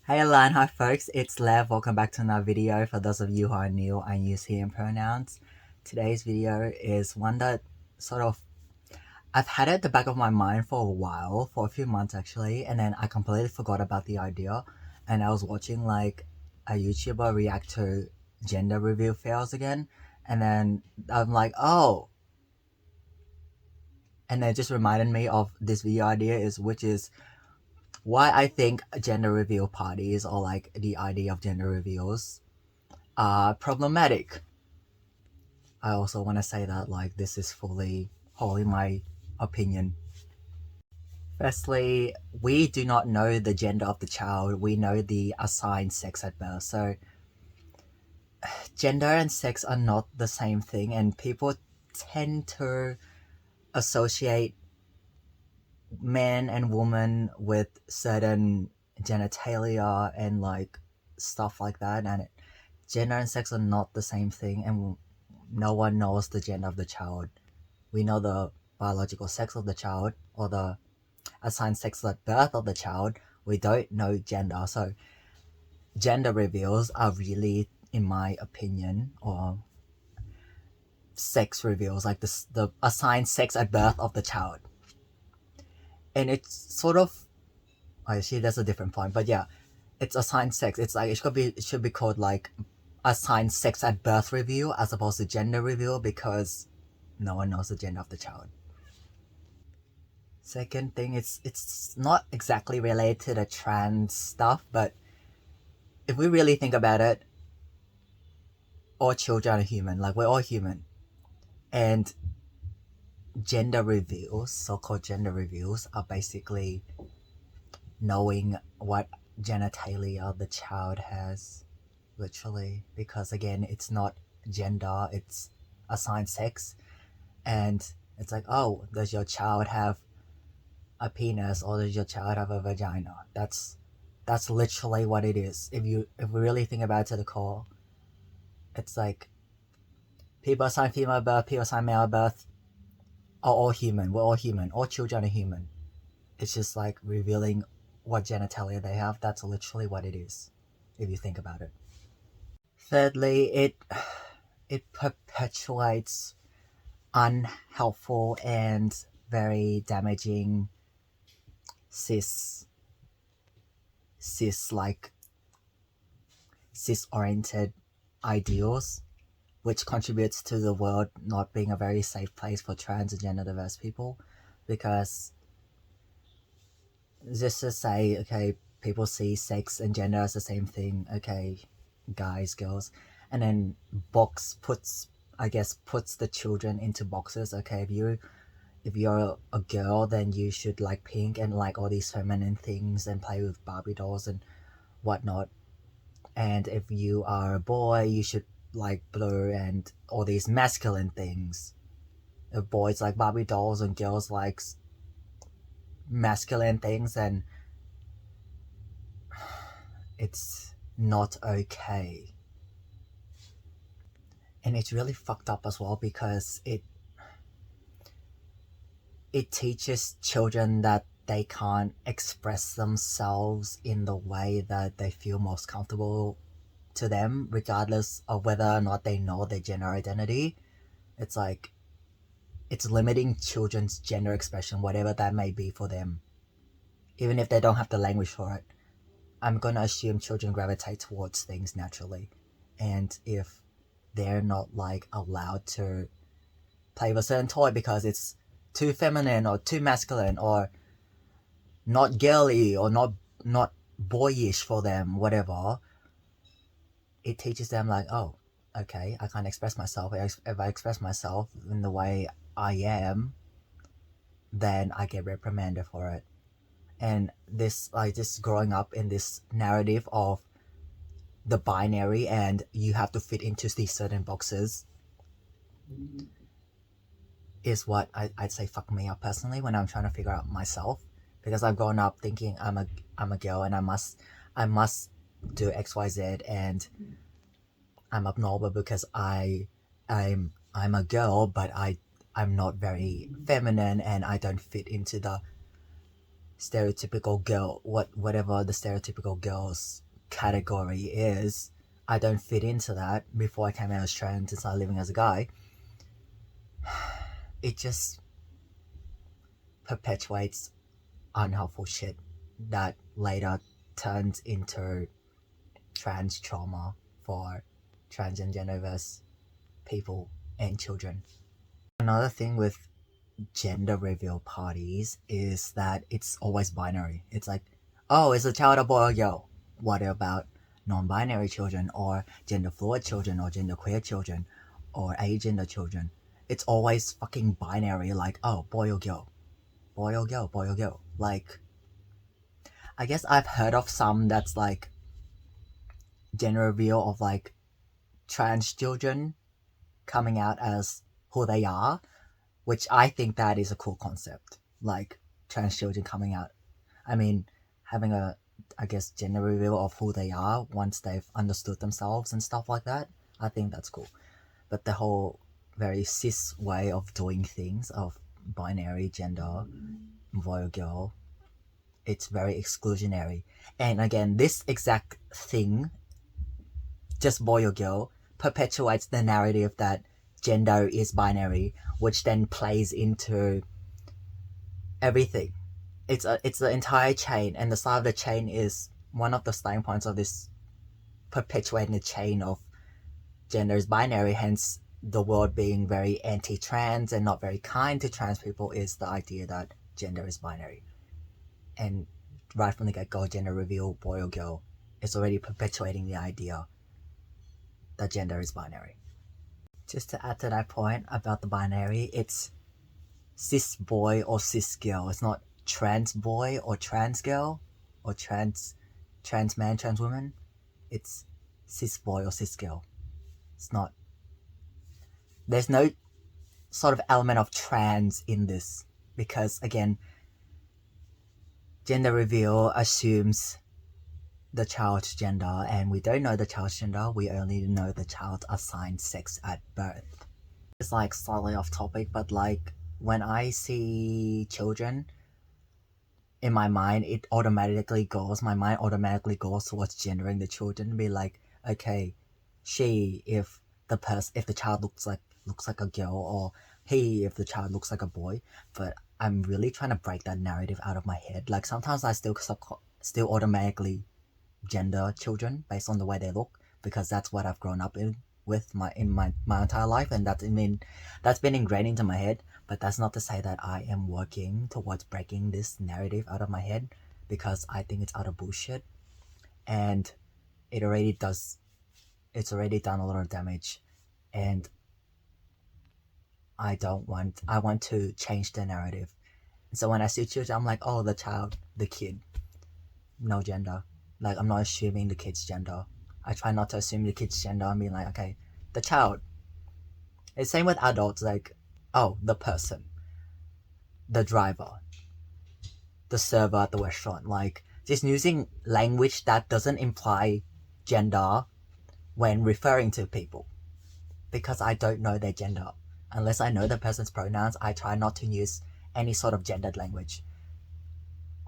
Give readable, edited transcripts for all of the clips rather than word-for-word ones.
Hey Alan, hi folks, it's Lev. Welcome back to another video. For those of you who are new, I use he and pronouns. Today's video is one that sort of I've had it at the back of my mind for a while, for a few months actually, and then I completely forgot about the idea. And I was watching like a YouTuber react to gender reveal fails again, and then I'm like, oh, and it just reminded me of this video idea which is why I think gender reveal parties or like the idea of gender reveals are problematic. I also want to say that like this is fully wholly my opinion. Firstly, we do not know the gender of the child. We know the assigned sex at birth. So gender and sex are not the same thing, and people tend to associate men and women with certain genitalia and like stuff like that, and gender and sex are not the same thing, and no one knows the gender of the child. We know the biological sex of the child or the assigned sex at birth of the child. We don't know gender. So gender reveals are really, in my opinion, or sex reveals, like the assigned sex at birth of the child. And it's sort of, actually that's a different point, but yeah, it's assigned sex. It's like it should be called like assigned sex at birth reveal as opposed to gender reveal, because no one knows the gender of the child. Second thing, it's not exactly related to the trans stuff, but if we really think about it, all children are human. Like, we're all human, and gender reveals, so-called gender reveals, are basically knowing what genitalia the child has, literally, because again, it's not gender, it's assigned sex. And it's like, oh, does your child have a penis or does your child have a vagina? That's literally what it is. If we really think about it to the core, it's like people assigned female birth, people assigned male birth are all human. We're all human. All children are human. It's just like revealing what genitalia they have. That's literally what it is, if you think about it. Thirdly, it perpetuates unhelpful and very damaging cis like cis-oriented ideals, which contributes to the world not being a very safe place for trans and gender diverse people. Because just to say, okay, people see sex and gender as the same thing, okay, guys, girls, and then puts the children into boxes. Okay, if you're a girl, then you should like pink and like all these feminine things and play with Barbie dolls and whatnot. And if you are a boy, you should like blue and all these masculine things. If boys like Barbie dolls and girls like masculine things, and it's not okay. And it's really fucked up as well, because it teaches children that they can't express themselves in the way that they feel most comfortable to them, regardless of whether or not they know their gender identity. It's like, it's limiting children's gender expression, whatever that may be for them, even if they don't have the language for it. I'm gonna assume children gravitate towards things naturally, and if they're not like allowed to play with a certain toy because it's too feminine or too masculine or not girly or not boyish for them, whatever, it teaches them like, oh, okay, I can't express myself. If I express myself in the way I am, then I get reprimanded for it. And this, like, just growing up in this narrative of the binary and you have to fit into these certain boxes is what I'd say fuck me up personally when I'm trying to figure out myself, because I've grown up thinking I'm a girl and I must do XYZ, and I'm abnormal because I'm a girl, but I'm not very feminine and I don't fit into the stereotypical girl, whatever the stereotypical girl's category is, I don't fit into that. Before I came out as trans and started living as a guy, it just perpetuates unhelpful shit that later turns into trans trauma for trans and genderless people and children. Another thing with gender reveal parties is that it's always binary. It's like, oh, is a child a boy or girl? What about non-binary children or gender fluid children or gender queer children or agender children? It's always fucking binary, like, oh, boy or girl, boy or girl, boy or girl. Like, I guess I've heard of some that's like gender reveal of like trans children coming out as who they are, which I think that is a cool concept. Like trans children coming out. I mean, having a, I guess, gender reveal of who they are once they've understood themselves and stuff like that. I think that's cool. But the whole very cis way of doing things, of binary gender, boy or girl, it's very exclusionary. And again, this exact thing, just boy or girl, perpetuates the narrative that gender is binary, which then plays into everything. It's the entire chain, and the start of the chain is one of the starting points of this perpetuating the chain of gender is binary. Hence, the world being very anti-trans and not very kind to trans people is the idea that gender is binary. And right from the get-go, gender reveal, boy or girl, is already perpetuating the idea that gender is binary. Just to add to that point about the binary, it's cis boy or cis girl. It's not trans boy or trans girl or trans man, trans woman. It's cis boy or cis girl. It's not. There's no sort of element of trans in this because, again, gender reveal assumes the child's gender, and we don't know the child's gender. We only know the child's assigned sex at birth. It's like slightly off topic, but like when I see children, in my mind, my mind automatically goes towards gendering the children and be like, okay, she if the child looks like a girl, or he if the child looks like a boy. But I'm really trying to break that narrative out of my head. Like sometimes I still automatically gender children based on the way they look, because that's what I've grown up with my entire life, and that's been ingrained into my head. But that's not to say that I am working towards breaking this narrative out of my head, because I think it's utter bullshit, and it's already done a lot of damage, and I want to change the narrative. So when I see children, I'm like, oh, the kid, no gender. Like, I'm not assuming the kid's gender. I try not to assume the kid's gender and be like, okay, the child. It's same with adults, like, oh, the person, the driver, the server at the restaurant. Like, just using language that doesn't imply gender when referring to people, because I don't know their gender. Unless I know the person's pronouns, I try not to use any sort of gendered language,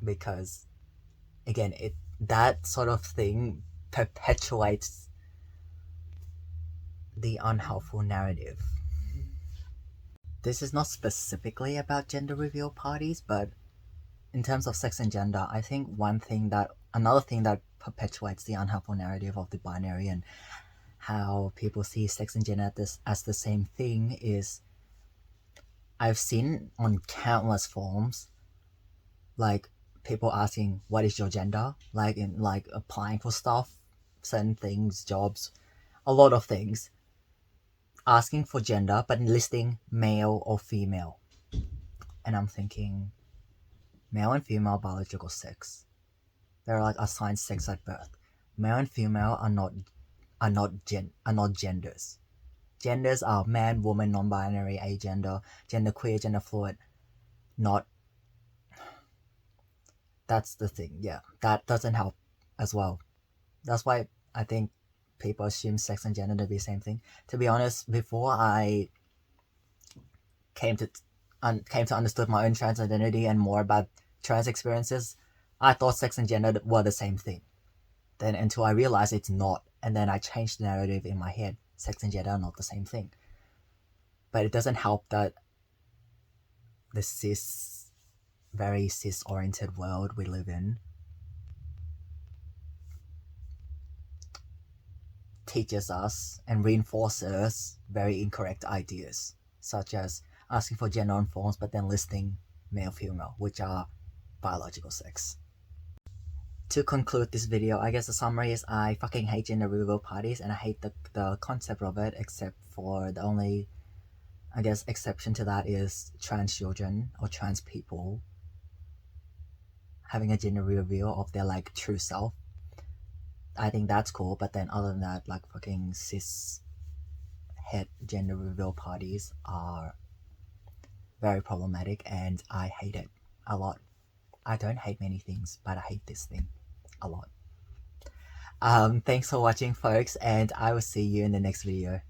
because, again, that sort of thing perpetuates the unhelpful narrative. This is not specifically about gender reveal parties, but in terms of sex and gender, I think another thing that perpetuates the unhelpful narrative of the binary and how people see sex and gender as the same thing is, I've seen on countless forums, like, people asking, what is your gender? Like, in like applying for stuff, certain things, jobs, a lot of things, asking for gender but listing male or female. And I'm thinking, male and female biological sex, they're like assigned sex at birth. Male and female are not genders. Genders are man, woman, non-binary, agender, gender queer, gender fluid. Not. That's the thing. Yeah, that doesn't help as well. That's why I think people assume sex and gender to be the same thing. To be honest, before I came to understand my own trans identity and more about trans experiences, I thought sex and gender were the same thing. Then until I realized it's not, and then I changed the narrative in my head. Sex and gender are not the same thing. But it doesn't help that the very cis-oriented world we live in teaches us and reinforces very incorrect ideas, such as asking for gender forms but then listing male female, which are biological sex. To conclude this video, I guess the summary is I fucking hate gender reveal parties, and I hate the concept of it, except for the only, I guess, exception to that is trans children or trans people having a gender reveal of their like true self. I think that's cool, but then other than that, like fucking cis het gender reveal parties are very problematic, and I hate it a lot. I don't hate many things, but I hate this thing a lot. Thanks for watching, folks, and I will see you in the next video.